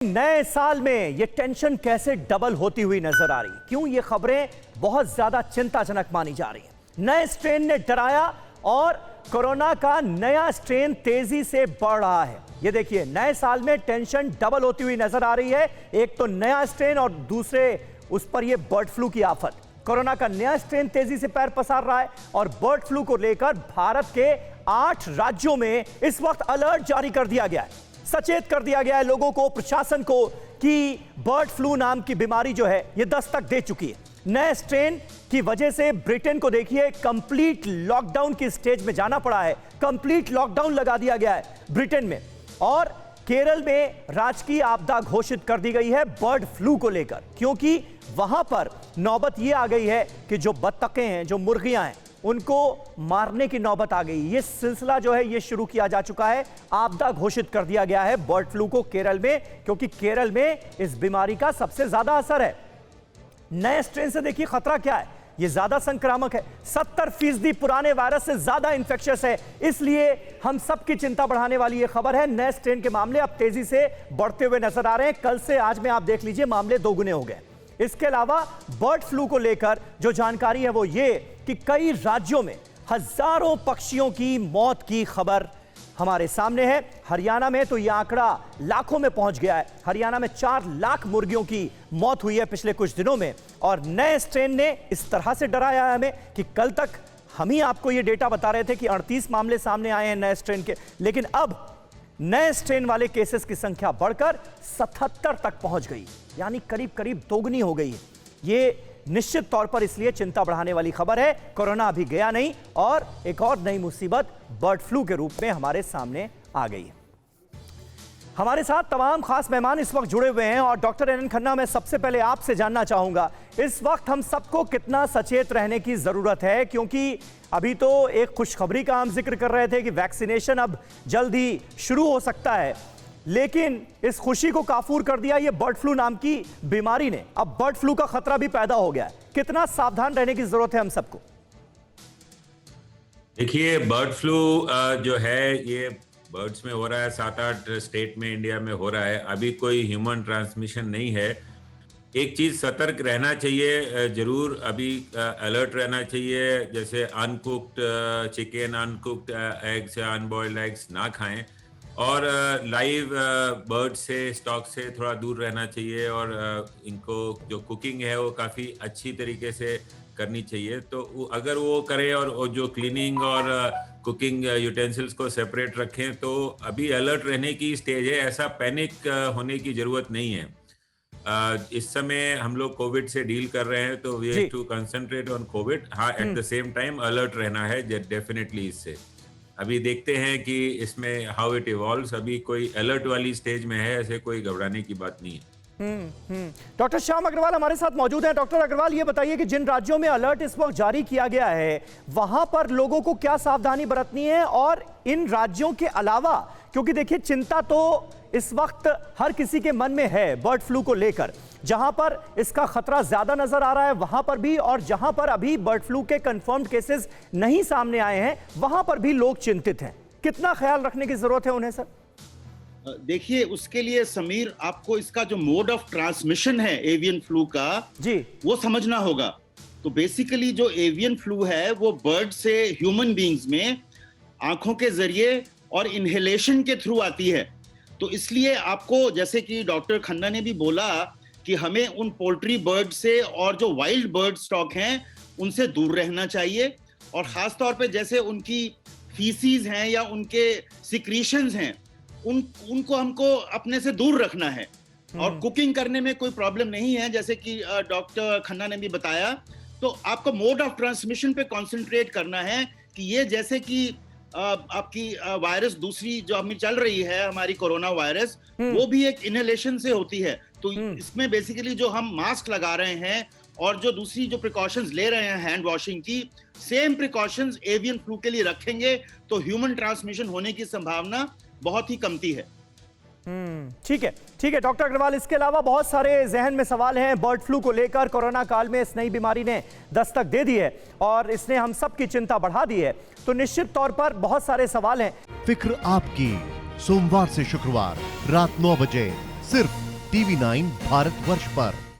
नए साल में ये टेंशन कैसे डबल होती हुई नजर आ रही है? क्यों ये खबरें बहुत ज्यादा चिंताजनक मानी जा रही हैं? नए स्ट्रेन ने डराया और कोरोना का नया स्ट्रेन तेजी से बढ़ रहा है। ये देखिए, नए साल में टेंशन डबल होती हुई नजर आ रही है। एक तो नया स्ट्रेन और दूसरे उस पर ये बर्ड फ्लू की आफत। कोरोना का नया स्ट्रेन तेजी से पैर पसार रहा है और बर्ड फ्लू को लेकर भारत के 8 राज्यों में इस वक्त अलर्ट जारी कर दिया गया है। सचेत कर दिया गया है लोगों को, प्रशासन को, कि बर्ड फ्लू नाम की बीमारी जो है ये दस्तक दे चुकी है। नए स्ट्रेन की वजह से ब्रिटेन को देखिए कंप्लीट लॉकडाउन की स्टेज में जाना पड़ा है। कंप्लीट लॉकडाउन लगा दिया गया है ब्रिटेन में। और केरल में राजकीय आपदा घोषित कर दी गई है बर्ड फ्लू को लेकर, क्योंकि वहां पर नौबत ये आ गई है कि जो बत्तखें हैं, जो मुर्गियां हैं, उनको मारने की नौबत आ गई। ये सिलसिला जो है ये शुरू किया जा चुका है। आपदा घोषित कर दिया गया है बर्ड फ्लू को केरल में, क्योंकि केरल में इस बीमारी का सबसे ज्यादा असर है। नए स्ट्रेन से देखिए खतरा क्या है, ये ज्यादा संक्रामक है। 70% पुराने वायरस से ज्यादा इंफेक्शियस है। इसलिए हम सबकी चिंता बढ़ाने वाली ये खबर है। नए स्ट्रेन के मामले अब तेजी से बढ़ते हुए नजर आ रहे हैं। कल से आज में आप देख लीजिए मामले दोगुने हो गए। इसके अलावा बर्ड फ्लू को लेकर जो जानकारी है वो ये कि कई राज्यों में हजारों पक्षियों की मौत की खबर हमारे सामने है। हरियाणा में तो यह आंकड़ा लाखों में पहुंच गया है। हरियाणा में 4 लाख मुर्गियों की मौत हुई है पिछले कुछ दिनों में। और नए स्ट्रेन ने इस तरह से डराया है हमें कि कल तक हम ही आपको यह डेटा बता रहे थे कि 38 मामले सामने आए हैं नए स्ट्रेन के, लेकिन अब नए स्ट्रेन वाले केसेस की संख्या बढ़कर 77 तक पहुंच गई, यानी करीब करीब दोगुनी हो गई है। ये निश्चित तौर पर इसलिए चिंता बढ़ाने वाली खबर है। कोरोना अभी गया नहीं और एक और नई मुसीबत बर्ड फ्लू के रूप में हमारे सामने आ गई है। हमारे साथ तमाम खास मेहमान इस वक्त जुड़े हुए हैं और डॉक्टर एन एन खन्ना, मैं सबसे पहले आपसे जानना चाहूंगा, इस वक्त हम सबको कितना सचेत रहने की जरूरत है? क्योंकि अभी तो एक खुशखबरी का हम जिक्र कर रहे थे कि वैक्सीनेशन अब जल्द ही शुरू हो सकता है, लेकिन इस खुशी को काफूर कर दिया ये बर्ड फ्लू नाम की बीमारी ने। अब बर्ड फ्लू का खतरा भी पैदा हो गया है। कितना सावधान रहने की जरूरत है हम सबको? देखिए, बर्ड फ्लू जो है ये बर्ड्स में हो रहा है, 7-8 स्टेट में इंडिया में हो रहा है। अभी कोई ह्यूमन ट्रांसमिशन नहीं है। एक चीज सतर्क रहना चाहिए जरूर, अभी अलर्ट रहना चाहिए। जैसे अनकुक्ड चिकन, अनकुक्ड एग्स या अनबॉइल्ड एग्स ना खाएं और लाइव बर्ड से, स्टॉक से थोड़ा दूर रहना चाहिए। और इनको जो कुकिंग है वो काफ़ी अच्छी तरीके से करनी चाहिए। तो अगर वो करें और वो जो क्लीनिंग और कुकिंग यूटेंसिल्स को सेपरेट रखें, तो अभी अलर्ट रहने की स्टेज है। ऐसा पैनिक होने की ज़रूरत नहीं है। इस समय हम लोग कोविड से डील कर रहे हैं, तो we have to concentrate on Covid. हाँ, at the same time alert रहना है डेफिनेटली। इससे अभी देखते हैं कि इसमें हाउ इट इवॉल्व्स। अभी कोई अलर्ट वाली स्टेज में है, ऐसे कोई घबराने की बात नहीं है। डॉक्टर श्याम अग्रवाल हमारे साथ मौजूद हैं। डॉक्टर अग्रवाल, ये बताइए कि जिन राज्यों में अलर्ट इस वक्त जारी किया गया है, वहां पर लोगों को क्या सावधानी बरतनी है? और इन राज्यों के अलावा, क्योंकि देखिए चिंता तो इस वक्त हर किसी के मन में है बर्ड फ्लू को लेकर, जहां पर इसका खतरा ज्यादा नजर आ रहा है वहां पर भी, और जहां पर अभी बर्ड फ्लू के कंफर्म्ड केसेस नहीं सामने आए हैं वहां पर भी लोग चिंतित हैं। कितना ख्याल रखने की जरूरत है उन्हें, सर? देखिए, उसके लिए समीर, आपको इसका जो मोड ऑफ ट्रांसमिशन है एवियन फ्लू का जी, वो समझना होगा। तो बेसिकली जो एवियन फ्लू है वो बर्ड से ह्यूमन बीइंग्स में आंखों के जरिए और इनहेलेशन के थ्रू आती है। तो इसलिए आपको, जैसे कि डॉक्टर खन्ना ने भी बोला, कि हमें उन पोल्ट्री बर्ड से और जो वाइल्ड बर्ड स्टॉक हैं उनसे दूर रहना चाहिए। और खास तौर पे जैसे उनकी फीसीज हैं या उनके सिक्रीशंस हैं, उनको हमको अपने से दूर रखना है। और कुकिंग करने में कोई प्रॉब्लम नहीं है, जैसे कि डॉक्टर खन्ना ने भी बताया। तो आपको मोड ऑफ ट्रांसमिशन पे कंसंट्रेट करना है कि ये, जैसे कि आपकी वायरस दूसरी जो हमें चल रही है, हमारी कोरोना वायरस, वो भी एक इनहेलेशन से होती है। तो इसमें बेसिकली जो हम मास्क लगा रहे हैं और जो दूसरी जो प्रिकॉशंस ले रहे हैं हैंड वॉशिंग की, सेम प्रिकॉशंस एवियन फ्लू के लिए रखेंगे तो ह्यूमन ट्रांसमिशन होने की संभावना बहुत ही कमती है। ठीक है, ठीक है डॉक्टर अग्रवाल। इसके अलावा बहुत सारे जहन में सवाल हैं बर्ड फ्लू को लेकर। कोरोना काल में इस नई बीमारी ने दस्तक दे दी है और इसने हम सब की चिंता बढ़ा दी है, तो निश्चित तौर पर बहुत सारे सवाल हैं। फिक्र आपकी, सोमवार से शुक्रवार रात 9 बजे सिर्फ टीवी 9 भारतवर्ष पर।